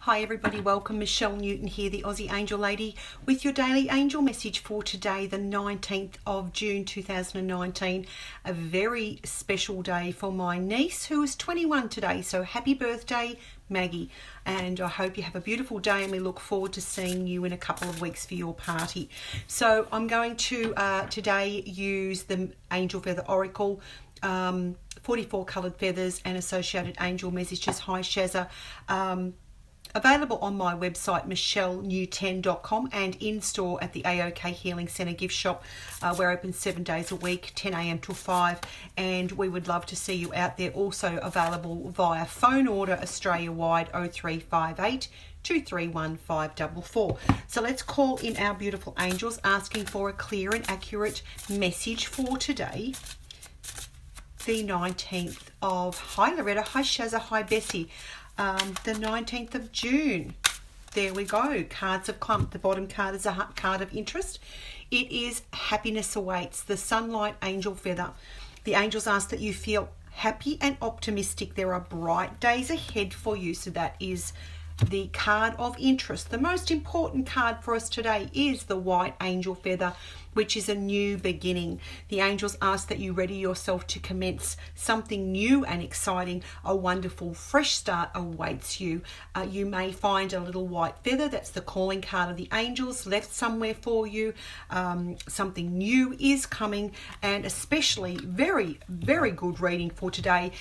Hi everybody, welcome. Michelle Newton here, the Aussie Angel Lady, with your daily angel message for today, the 19th of June 2019. A very special day for my niece who is 21 today, so happy birthday Maggie, and I hope you have a beautiful day and we look forward to seeing you in a couple of weeks for your party. So I'm going to today use the Angel Feather Oracle, 44 coloured feathers and associated angel messages. Hi Shazza. Available on my website michellenewten.com and in store at the AOK Healing Centre gift shop. We're open 7 days a week, 10 a.m. till 5, and we would love to see you out there. Also available via phone order Australia-wide 0358 231 544. So let's call in our beautiful angels, asking for a clear and accurate message for today, the 19th of, hi Loretta, hi Shazza, hi Bessie. The 19th of June. There we go. Cards have come. The bottom card is a card of interest. It is happiness awaits. The sunlight angel feather. The angels ask that you feel happy and optimistic. There are bright days ahead for you. So that is the card of interest. The most important card for us today is the white angel feather, which is a new beginning. The angels ask that you ready yourself to commence something new and exciting. A wonderful fresh start awaits you. You may find a little white feather. That's the calling card of the angels left somewhere for you. Something new is coming, and especially very, very good reading for today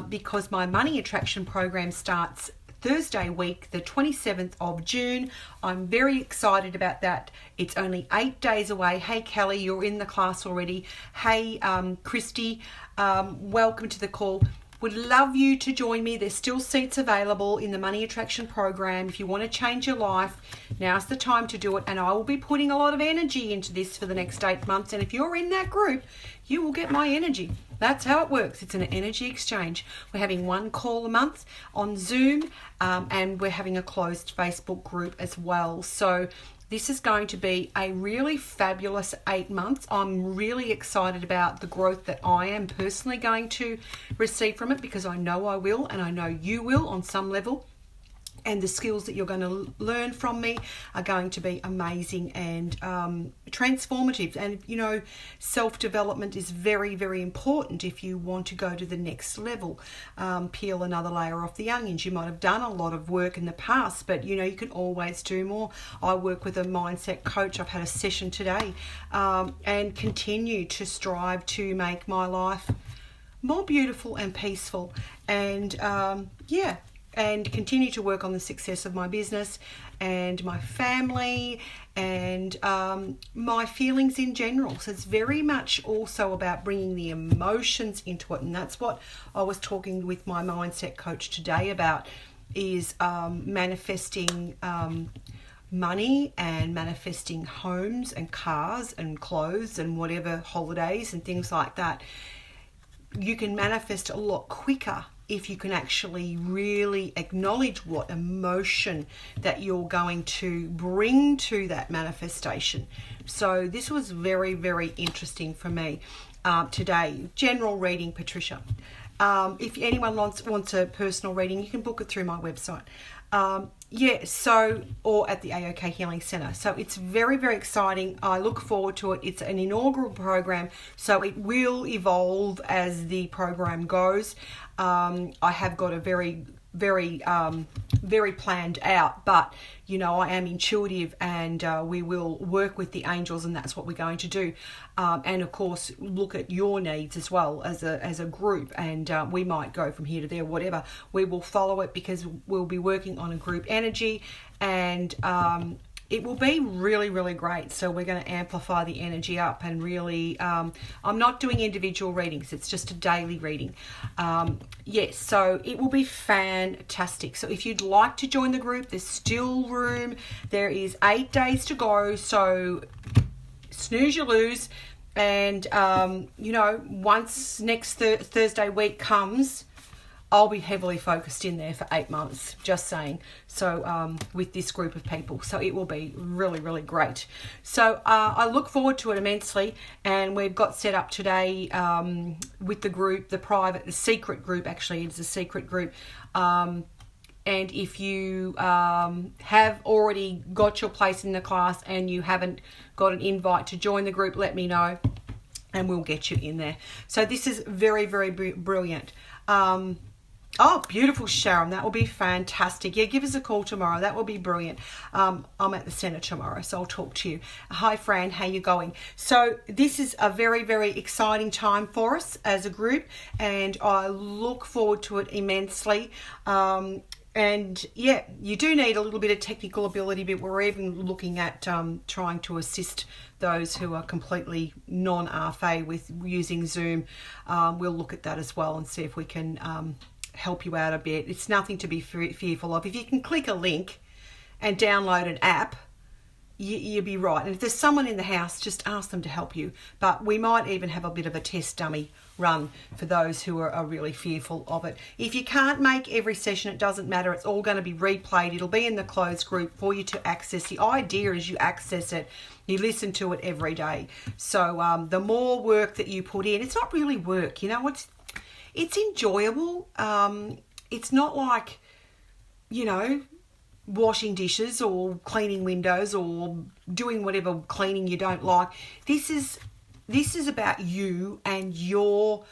because my money attraction program starts Thursday week, the 27th of June. I'm very excited about that. It's only 8 days away. Hey Kelly, you're in the class already. Hey Christy, welcome to the call. Would love you to join me. There's still seats available in the Money Attraction Program. If you want to change your life, now's the time to do it. And I will be putting a lot of energy into this for the next 8 months. And if you're in that group, you will get my energy. That's how it works. It's an energy exchange. We're having one call a month on Zoom, and we're having a closed Facebook group as well. So this is going to be a really fabulous 8 months. I'm really excited about the growth that I am personally going to receive from it, because I know I will, and I know you will on some level. And the skills that you're going to learn from me are going to be amazing and transformative. And, you know, self-development is very, very important if you want to go to the next level. Peel another layer off the onions. You might have done a lot of work in the past, but, you know, you can always do more. I work with a mindset coach. I've had a session today and continue to strive to make my life more beautiful and peaceful. And, and continue to work on the success of my business and my family and my feelings in general. So it's very much also about bringing the emotions into it. And that's what I was talking with my mindset coach today about, is manifesting money and manifesting homes and cars and clothes and whatever, holidays and things like that. You can manifest a lot quicker if you can actually really acknowledge what emotion that you're going to bring to that manifestation. So this was very, very interesting for me today. General reading, Patricia. If anyone wants a personal reading, you can book it through my website. Or at the AOK Healing Centre. So it's very, very exciting. I look forward to it. It's an inaugural program, so it will evolve as the program goes. I have got a very planned out, but you know, I am intuitive, and we will work with the angels, and that's what we're going to do. And of course, look at your needs as well as a group, and we might go from here to there, whatever. We will follow it because we'll be working on a group energy, and it will be really, really great. So we're going to amplify the energy up and really, I'm not doing individual readings. It's just a daily reading. So it will be fantastic. So if you'd like to join the group, there's still room. There is 8 days to go. So snooze, you lose. And, once next Thursday week comes, I'll be heavily focused in there for 8 months, just saying. So with this group of people, so it will be really, really great. So I look forward to it immensely, and we've got set up today with the group, the secret group. Actually, it's a secret group. And if you have already got your place in the class and you haven't got an invite to join the group, let me know and we'll get you in there. So this is very, very brilliant. Oh, beautiful, Sharon. That will be fantastic. Yeah, give us a call tomorrow. That will be brilliant. I'm at the centre tomorrow, so I'll talk to you. Hi, Fran. How you going? So this is a very, very exciting time for us as a group, and I look forward to it immensely. And yeah, you do need a little bit of technical ability, but we're even looking at trying to assist those who are completely non-RFA with using Zoom. We'll look at that as well and see if we can help you out a bit. It's nothing to be fearful of. If you can click a link and download an app, you'll be right. And if there's someone in the house, just ask them to help you. But we might even have a bit of a test dummy run for those who are really fearful of it. If you can't make every session, it doesn't matter. It's all going to be replayed. It'll be in the closed group for you to access. The idea is you access it, you listen to it every day. So the more work that you put in, it's not really work, you know, it's enjoyable. It's not like, you know, washing dishes or cleaning windows or doing whatever cleaning you don't like. This is about you and your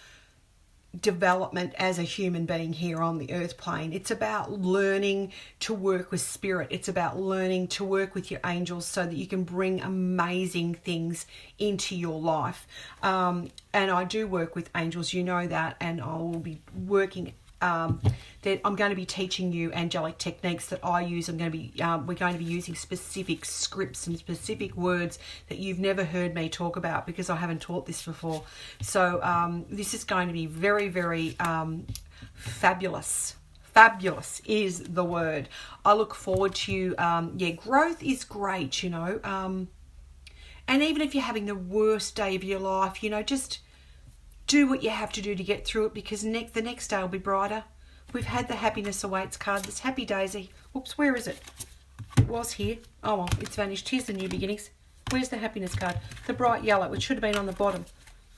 development as a human being here on the earth plane. It's about learning to work with spirit. It's about learning to work with your angels so that you can bring amazing things into your life. And I do work with angels, you know that, and I will be working that I'm going to be teaching you angelic techniques that I use. We're going to be using specific scripts and specific words that you've never heard me talk about because I haven't taught this before. So this is going to be very, very fabulous. Fabulous is the word. I look forward to, growth is great, you know. And even if you're having the worst day of your life, you know, just do what you have to do to get through it, because the next day will be brighter. We've had the happiness awaits card. This Happy Daisy. Oops, where is it? It was here. Oh, well, it's vanished. Here's the new beginnings. Where's the happiness card? The bright yellow, which should have been on the bottom.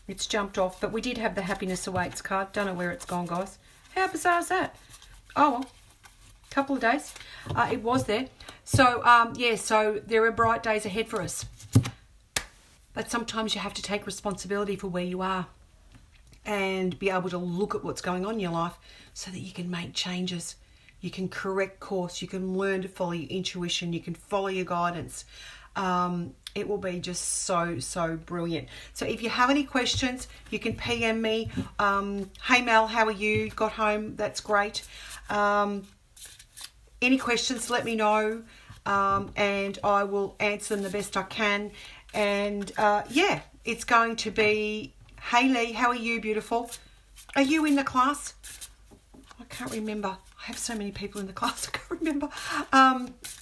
It's jumped off, but we did have the happiness awaits card. Don't know where it's gone, guys. How bizarre is that? Oh, well, couple of days. It was there. So, so there are bright days ahead for us. But sometimes you have to take responsibility for where you are and be able to look at what's going on in your life so that you can make changes. You can correct course. You can learn to follow your intuition. You can follow your guidance. It will be just so brilliant. So if you have any questions, you can PM me. Hey Mel, how are you? Got home? That's great. Any questions, let me know. And I will answer them the best I can. And it's going to be... Hey Lee, how are you, beautiful? Are you in the class? I can't remember. I have so many people in the class, I can't remember.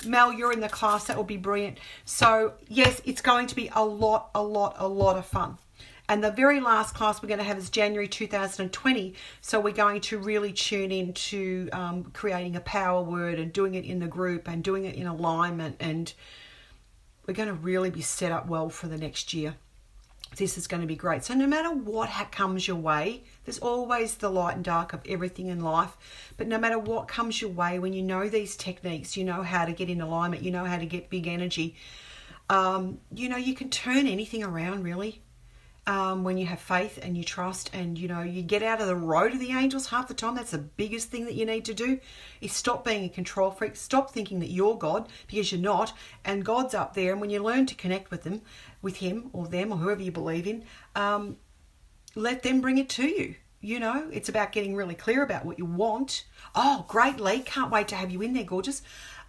Mel, you're in the class. That will be brilliant. So, yes, it's going to be a lot of fun. And the very last class we're going to have is January 2020. So we're going to really tune into creating a power word and doing it in the group and doing it in alignment. And we're going to really be set up well for the next year. This is going to be great. So no matter what comes your way, there's always the light and dark of everything in life. But no matter what comes your way, when you know these techniques, you know how to get in alignment, you know how to get big energy, you can turn anything around really. When you have faith and you trust and, you get out of the road of the angels half the time. That's the biggest thing that you need to do is stop being a control freak. Stop thinking that you're God, because you're not. And God's up there. And when you learn to connect with him or them or whoever you believe in, let them bring it to you. It's about getting really clear about what you want. Oh, great, Lee. Can't wait to have you in there, gorgeous.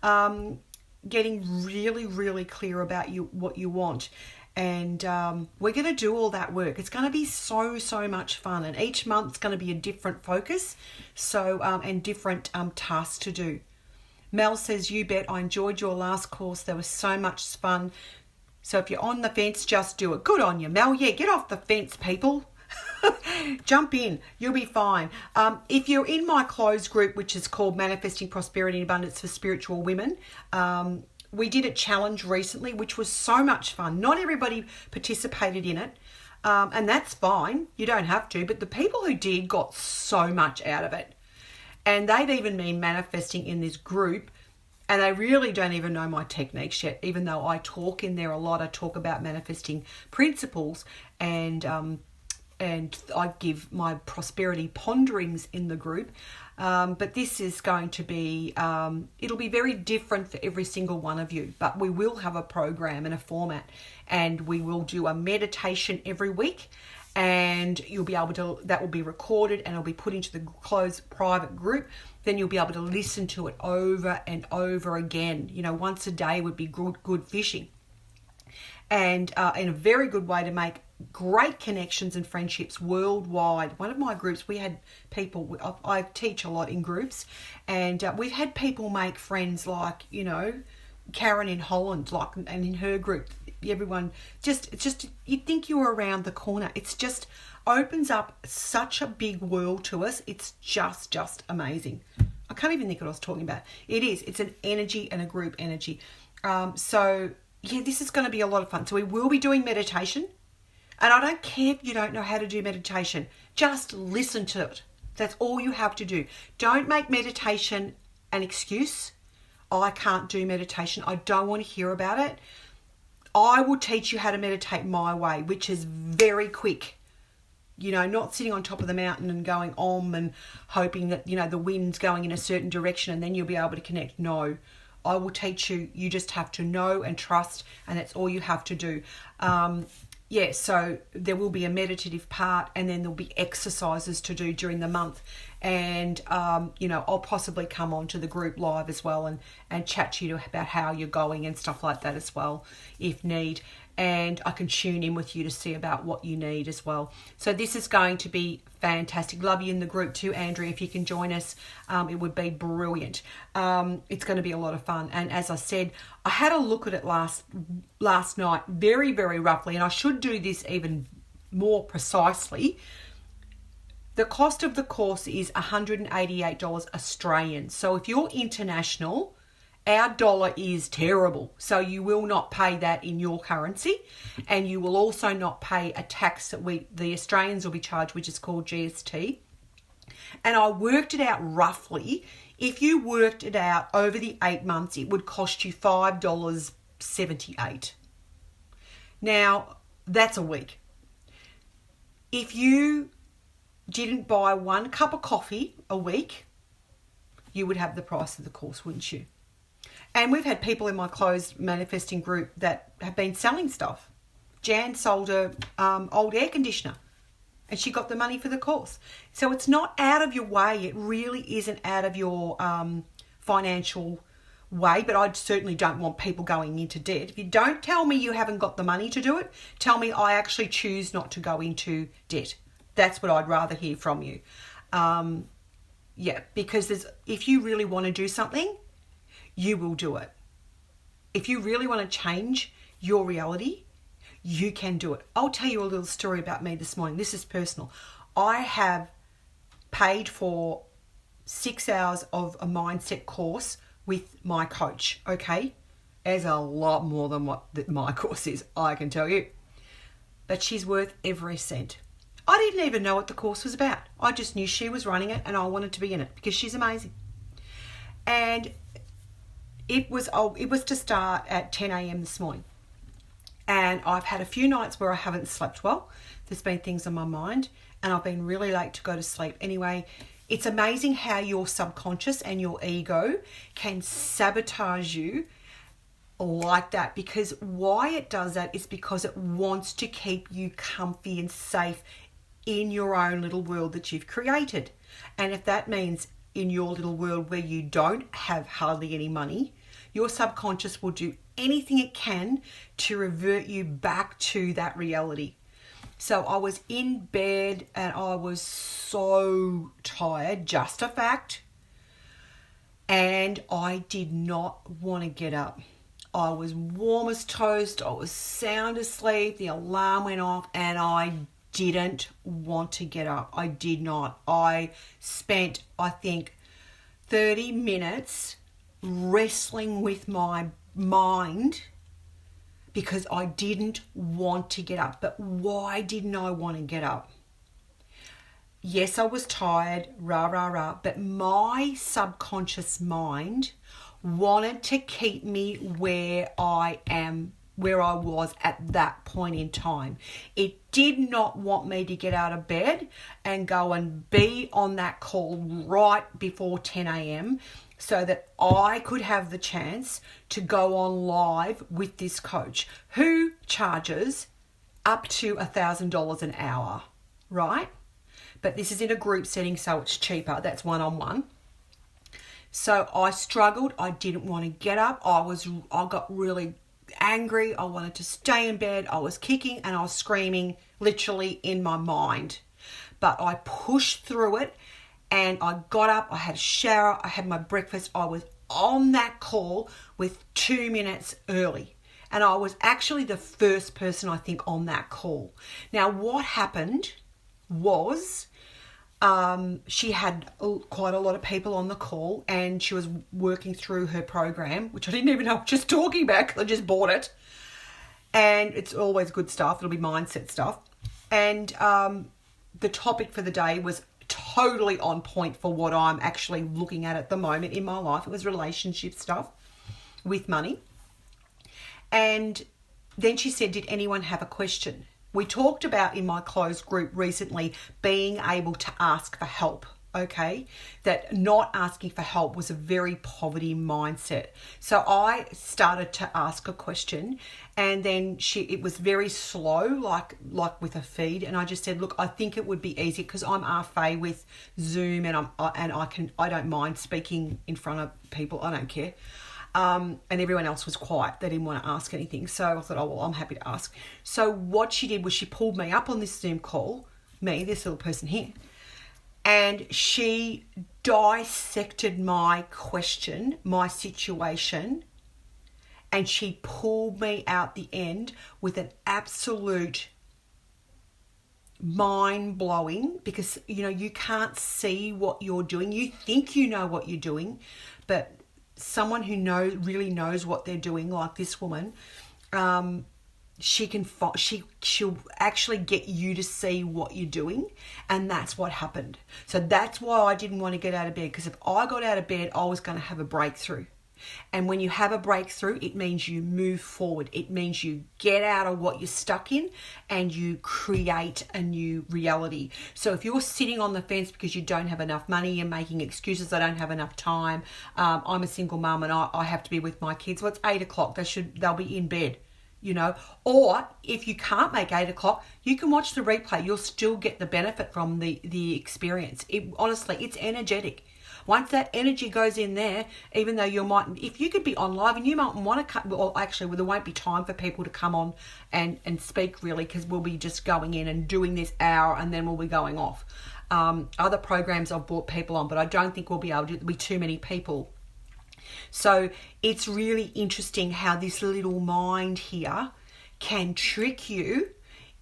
Getting really, really clear about what you want. And we're going to do all that work. It's going to be so much fun. And each month's going to be a different focus and different tasks to do. Mel says, you bet, I enjoyed your last course. There was so much fun. So if you're on the fence, just do it. Good on you, Mel. Yeah, get off the fence, people. Jump in. You'll be fine. If you're in my closed group, which is called Manifesting Prosperity and Abundance for Spiritual Women, we did a challenge recently, which was so much fun. Not everybody participated in it, and that's fine. You don't have to. But the people who did got so much out of it. And they've even been manifesting in this group, and they really don't even know my techniques yet, even though I talk in there a lot. I talk about manifesting principles, and I give my prosperity ponderings in the group. But this is going to be, it'll be very different for every single one of you. But we will have a program and a format, and we will do a meditation every week. And you'll be able to, that will be recorded and it'll be put into the closed private group. Then you'll be able to listen to it over and over again. You know, once a day would be good fishing. And in a very good way to make great connections and friendships worldwide. One of my groups, we had people, I teach a lot in groups, and we've had people make friends like, you know, Karen in Holland, like, and in her group, everyone just you'd think you were around the corner. It's just opens up such a big world to us. It's just amazing. I can't even think what I was talking about. It's an energy and a group energy. So yeah, this is going to be a lot of fun. So we will be doing meditation, and I don't care if you don't know how to do meditation. Just listen to it. That's all you have to do. Don't make meditation an excuse. I can't do meditation. I don't want to hear about it. I will teach you how to meditate my way, which is very quick. You know, not sitting on top of the mountain and going om and hoping that, you know, the wind's going in a certain direction and then you'll be able to connect. No, I will teach you. You just have to know and trust, and that's all you have to do. So there will be a meditative part, and then there'll be exercises to do during the month. And, you know, I'll possibly come on to the group live as well and chat to you about how you're going and stuff like that as well, if need. And I can tune in with you to see about what you need as well. So this is going to be fantastic. Love you in the group too, Andrea. If you can join us, it would be brilliant. It's going to be a lot of fun. And as I said, I had a look at it last night, very, very roughly, and I should do this even more precisely. The cost of the course is $188 Australian. So if you're international, our dollar is terrible. So you will not pay that in your currency, and you will also not pay a tax that the Australians will be charged, which is called GST. And I worked it out roughly. If you worked it out over the 8 months, it would cost you $5.78. Now, that's a week. If you didn't buy 1 cup of coffee a week, you would have the price of the course, wouldn't you? And we've had people in my closed manifesting group that have been selling stuff. Jan sold a old air conditioner, and she got the money for the course. So it's not out of your way. It really isn't out of your financial way, but I certainly don't want people going into debt. If you don't tell me you haven't got the money to do it, tell me I actually choose not to go into debt. That's what I'd rather hear from you. Because if you really want to do something, you will do it. If you really want to change your reality, you can do it. I'll tell you a little story about me this morning. This is personal. I have paid for 6 hours of a mindset course with my coach, okay? There's a lot more than what my course is, I can tell you. But she's worth every cent. I didn't even know what the course was about. I just knew she was running it and I wanted to be in it because she's amazing. And it was to start at 10 a.m. this morning. And I've had a few nights where I haven't slept well. There's been things on my mind and I've been really late to go to sleep. Anyway, it's amazing how your subconscious and your ego can sabotage you like that, because why it does that is because it wants to keep you comfy and safe in your own little world that you've created. And if that means in your little world where you don't have hardly any money, your subconscious will do anything it can to revert you back to that reality. So I was in bed and I was so tired, just a fact. And I did not want to get up. I was warm as toast. I was sound asleep. The alarm went off and I didn't want to get up. I did not. I spent, I think, 30 minutes wrestling with my mind because I didn't want to get up. But why didn't I want to get up? yes, I was tired, rah, rah, rah, but my subconscious mind wanted to keep me where I was at that point in time. It did not want me to get out of bed and go and be on that call right before 10 a.m. so that I could have the chance to go on live with this coach who charges up to $1,000 an hour, right? But this is in a group setting, so it's cheaper. That's one-on-one. So I struggled. I didn't want to get up. I got really angry. I wanted to stay in bed. I was kicking and I was screaming literally in my mind. But I pushed through it and I got up. I had a shower. I had my breakfast. I was on that call with 2 minutes early. And I was actually the first person, I think, on that call. Now, what happened was she had quite a lot of people on the call and she was working through her program, which I didn't even know I was just talking about because I just bought it. And it's always good stuff. It'll be mindset stuff. And the topic for the day was totally on point for what I'm actually looking at the moment in my life. It was relationship stuff with money. And then she said, did anyone have a question? We talked about in my closed group recently being able to ask for help, okay? That not asking for help was a very poverty mindset. So I started to ask a question and then it was very slow, like with a feed. And I just said, look, I think it would be easy because I'm RFA with Zoom and I don't mind speaking in front of people. I don't care. And everyone else was quiet. They didn't want to ask anything. So I thought, oh, well, I'm happy to ask. So what she did was she pulled me up on this Zoom call, this little person here, and she dissected my question, my situation, and she pulled me out the end with an absolute mind-blowing, because, you can't see what you're doing. You think you know what you're doing, but someone who really knows what they're doing, like this woman, she'll actually get you to see what you're doing, and that's what happened. So that's why I didn't want to get out of bed, because if I got out of bed, I was going to have a breakthrough. And when you have a breakthrough, it means you move forward. It means you get out of what you're stuck in and you create a new reality. So if you're sitting on the fence because you don't have enough money, you're making excuses, I don't have enough time, I'm a single mum and I have to be with my kids. Well, it's 8 o'clock. They'll be in bed, Or if you can't make 8 o'clock, you can watch the replay. You'll still get the benefit from the experience. Honestly, it's energetic. Once that energy goes in there, even though if you could be on live and you might want to there won't be time for people to come on and speak really, because we'll be just going in and doing this hour and then we'll be going off. Other programs I've brought people on, but I don't think we'll be able to, there'll be too many people. So it's really interesting how this little mind here can trick you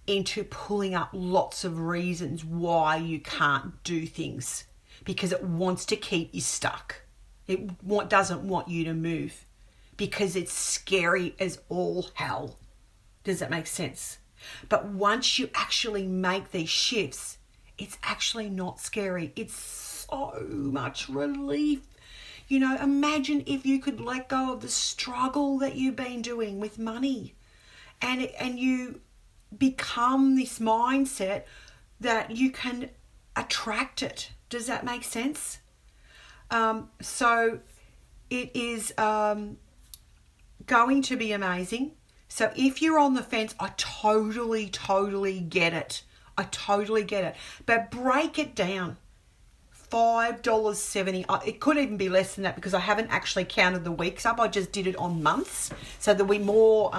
into pulling up lots of reasons why you can't do things. Because it wants to keep you stuck. It doesn't want you to move because it's scary as all hell. Does that make sense? But once you actually make these shifts, it's actually not scary. It's so much relief. Imagine if you could let go of the struggle that you've been doing with money and you become this mindset that you can attract it. Does that make sense? So it is going to be amazing. So if you're on the fence, I totally get it. I totally get it. But break it down. $5.70. It could even be less than that because I haven't actually counted the weeks up. I just did it on months. So there'll be more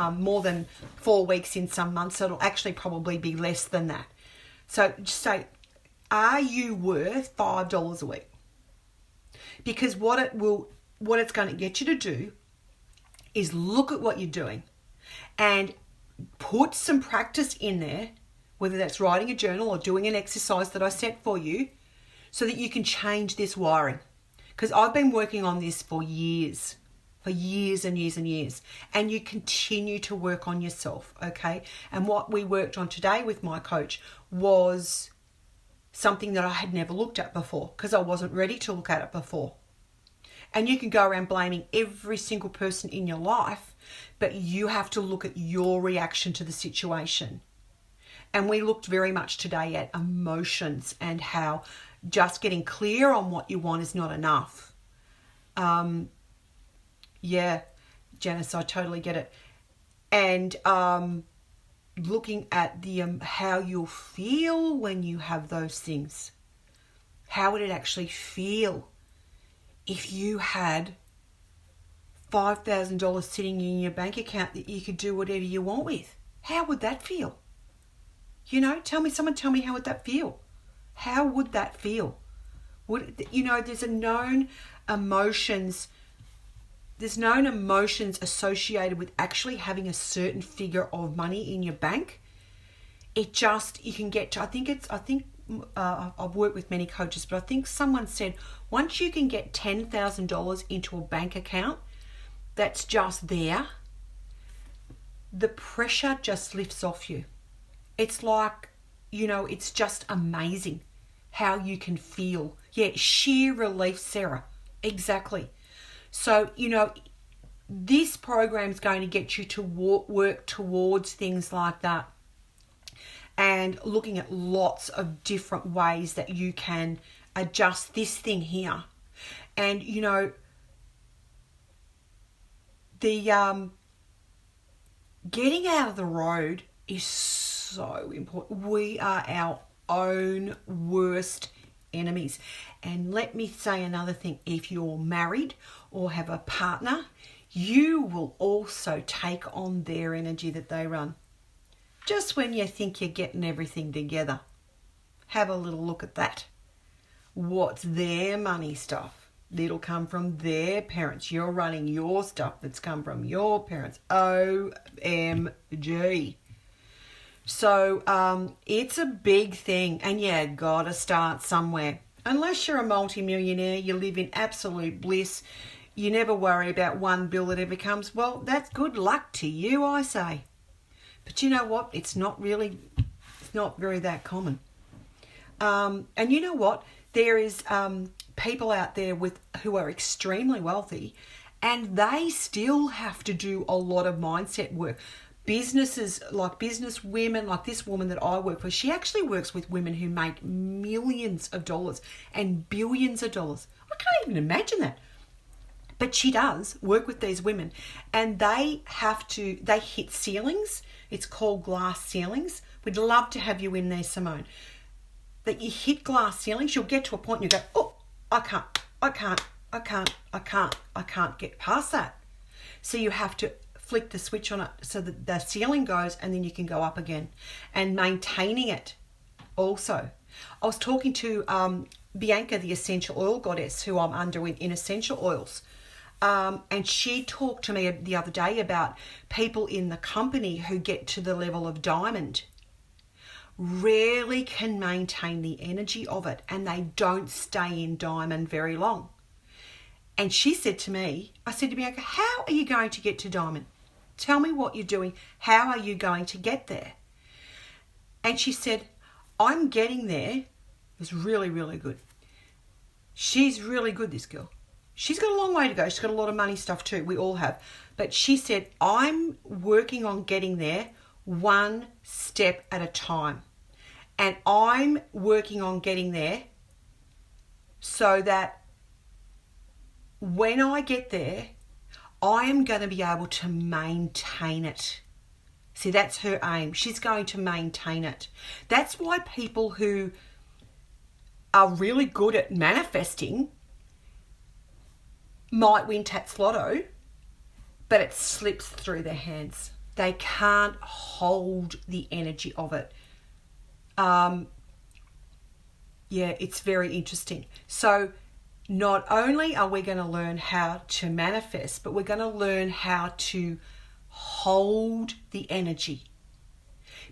than 4 weeks in some months. So it'll actually probably be less than that. So just say, are you worth $5 a week? Because what it's going to get you to do is look at what you're doing and put some practice in there, whether that's writing a journal or doing an exercise that I set for you, so that you can change this wiring. Because I've been working on this for years and years and years. And you continue to work on yourself, okay? And what we worked on today with my coach was something that I had never looked at before because I wasn't ready to look at it before. And you can go around blaming every single person in your life, but you have to look at your reaction to the situation. And we looked very much today at emotions and how just getting clear on what you want is not enough. Yeah, Janice, I totally get it. And looking at the how you'll feel when you have those things. How would it actually feel if you had $5,000 sitting in your bank account that you could do whatever you want with? How would that feel? Tell me how would that feel? How would that feel? There's known emotions associated with actually having a certain figure of money in your bank. You can get to, I've worked with many coaches, but I think someone said once you can get $10,000 into a bank account that's just there, the pressure just lifts off you. It's like, it's just amazing how you can feel. Yeah, sheer relief, Sarah. Exactly. So, this program's going to get you to work towards things like that and looking at lots of different ways that you can adjust this thing here. And, the getting out of the road is so important. We are our own worst enemies. And let me say another thing. If you're married or have a partner, you will also take on their energy that they run. Just when you think you're getting everything together, have a little look at that. What's their money stuff? It'll come from their parents. You're running your stuff that's come from your parents. OMG. So it's a big thing. And yeah, gotta start somewhere. Unless you're a multi-millionaire, you live in absolute bliss, you never worry about one bill that ever comes, well, that's good luck to you, I say. But you know what? It's not very that common. And you know what? There is people out there who are extremely wealthy, and they still have to do a lot of mindset work. Businesses, like business women, like this woman that I work with, she actually works with women who make millions of dollars and billions of dollars. I can't even imagine that. But she does work with these women, and they hit ceilings. It's called glass ceilings. We'd love to have you in there, Simone. That you hit glass ceilings, you'll get to a point and you go, oh, I can't get past that. So you have to flick the switch on it so that the ceiling goes, and then you can go up again, and maintaining it also. I was talking to Bianca, the essential oil goddess, who I'm under in essential oils. And she talked to me the other day about people in the company who get to the level of diamond rarely can maintain the energy of it, and they don't stay in diamond very long. And she said to me, I said to Bianca, how are you going to get to diamond? Tell me what you're doing. How are you going to get there? And she said, I'm getting there. It was really, really good. She's really good, this girl. She's got a long way to go. She's got a lot of money stuff too. We all have. But she said, I'm working on getting there one step at a time. And I'm working on getting there so that when I get there, I am going to be able to maintain it. See, that's her aim. She's going to maintain it. That's why people who are really good at manifesting might win Tats Lotto, but it slips through their hands. They can't hold the energy of it. Yeah, it's very interesting. So not only are we going to learn how to manifest, but we're going to learn how to hold the energy.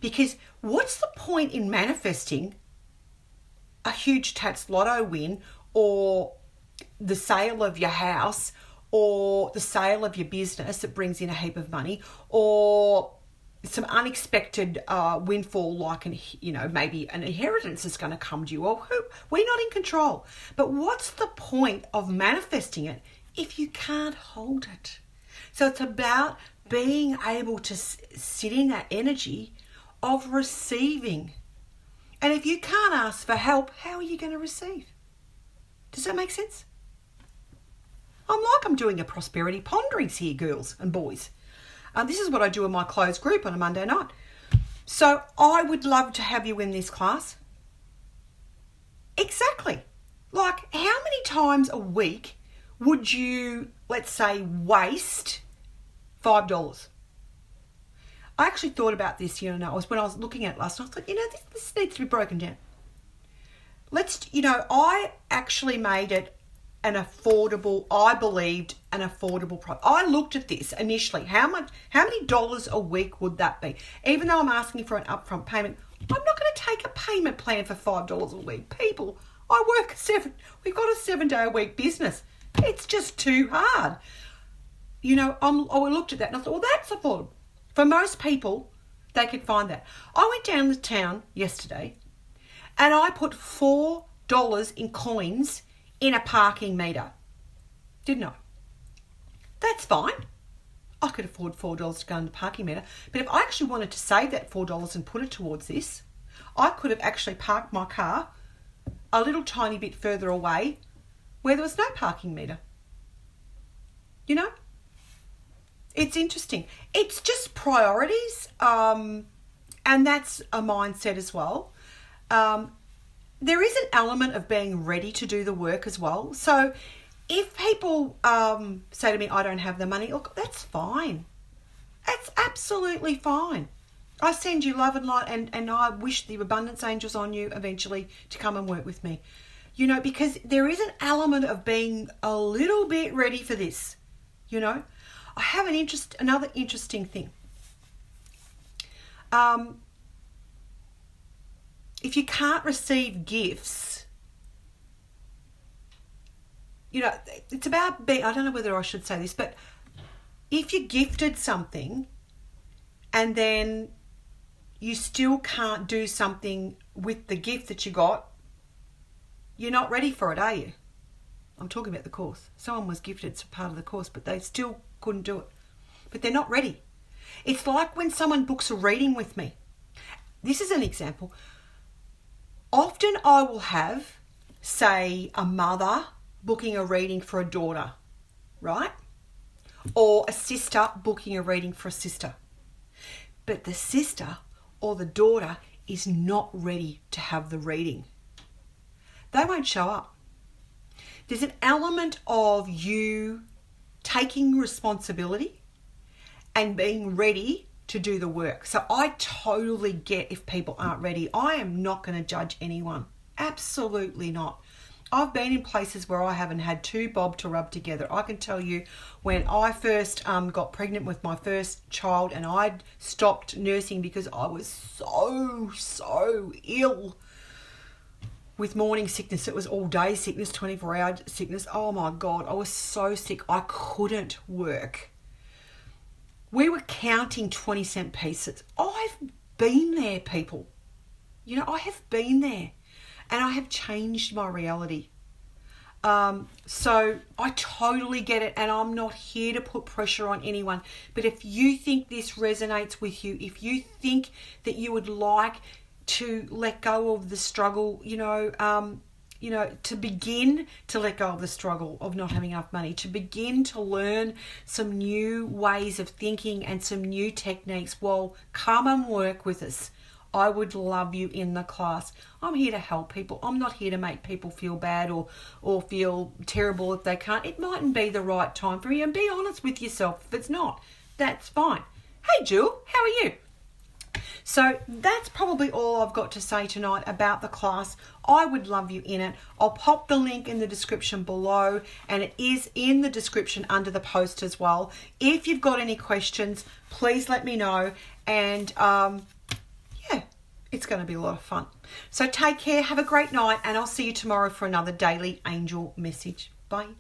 Because what's the point in manifesting a huge Tats Lotto win, or the sale of your house, or the sale of your business that brings in a heap of money, or some unexpected windfall, like maybe an inheritance is going to come to you, or we're not in control. But what's the point of manifesting it if you can't hold it? So it's about being able to sit in that energy of receiving. And if you can't ask for help, how are you going to receive? Does that make sense? I'm doing a prosperity ponderings here, girls and boys. This is what I do in my closed group on a Monday night. So I would love to have you in this class. Exactly. Like, how many times a week would you, let's say, waste $5? I actually thought about this, when I was looking at it last night. I thought, this needs to be broken down. I actually made it an affordable, I believed, an affordable price. I looked at this initially. How many dollars a week would that be? Even though I'm asking for an upfront payment, I'm not going to take a payment plan for $5 a week. People, we've got a 7-day-a-week business. It's just too hard. I looked at that and I thought, well, that's affordable. For most people, they could find that. I went down to town yesterday and I put $4 in coins in a parking meter. Didn't I? That's fine. I could afford $4 to go in the parking meter. But if I actually wanted to save that $4 and put it towards this, I could have actually parked my car a little tiny bit further away where there was no parking meter. It's interesting. It's just priorities, and that's a mindset as well. There is an element of being ready to do the work as well. So if people say to me, I don't have the money, look, that's fine. That's absolutely fine. I send you love and light, and I wish the abundance angels on you eventually to come and work with me. Because there is an element of being a little bit ready for this. I have another interesting thing. If you can't receive gifts, it's about being, I don't know whether I should say this, but if you're gifted something and then you still can't do something with the gift that you got, you're not ready for it, are you? I'm talking about the course. Someone was gifted as part of the course, but they still couldn't do it. But they're not ready. It's like when someone books a reading with me. This is an example. Often I will have, say, a mother booking a reading for a daughter, right? Or a sister booking a reading for a sister. But the sister or the daughter is not ready to have the reading. They won't show up. There's an element of you taking responsibility and being ready to do the work. So I totally get if people aren't ready. I am not going to judge anyone. Absolutely not. I've been in places where I haven't had two bob to rub together. I can tell you when I first got pregnant with my first child and I'd stopped nursing because I was so ill with morning sickness. It was all day sickness, 24-hour sickness. Oh my God, I was so sick. I couldn't work. We were counting 20-cent pieces. I've been there, people. I have been there. And I have changed my reality. So I totally get it. And I'm not here to put pressure on anyone. But if you think this resonates with you, if you think that you would like to let go of the struggle, to begin to let go of the struggle of not having enough money, to begin to learn some new ways of thinking and some new techniques, well, come and work with us. I would love you in the class. I'm here to help people. I'm not here to make people feel bad or feel terrible if they can't. It mightn't be the right time for you, and be honest with yourself. If it's not, that's fine. Hey, Jewel, how are you? So that's probably all I've got to say tonight about the class. I would love you in it. I'll pop the link in the description below, and it is in the description under the post as well. If you've got any questions, please let me know. And it's going to be a lot of fun. So take care, have a great night, and I'll see you tomorrow for another daily angel message. Bye.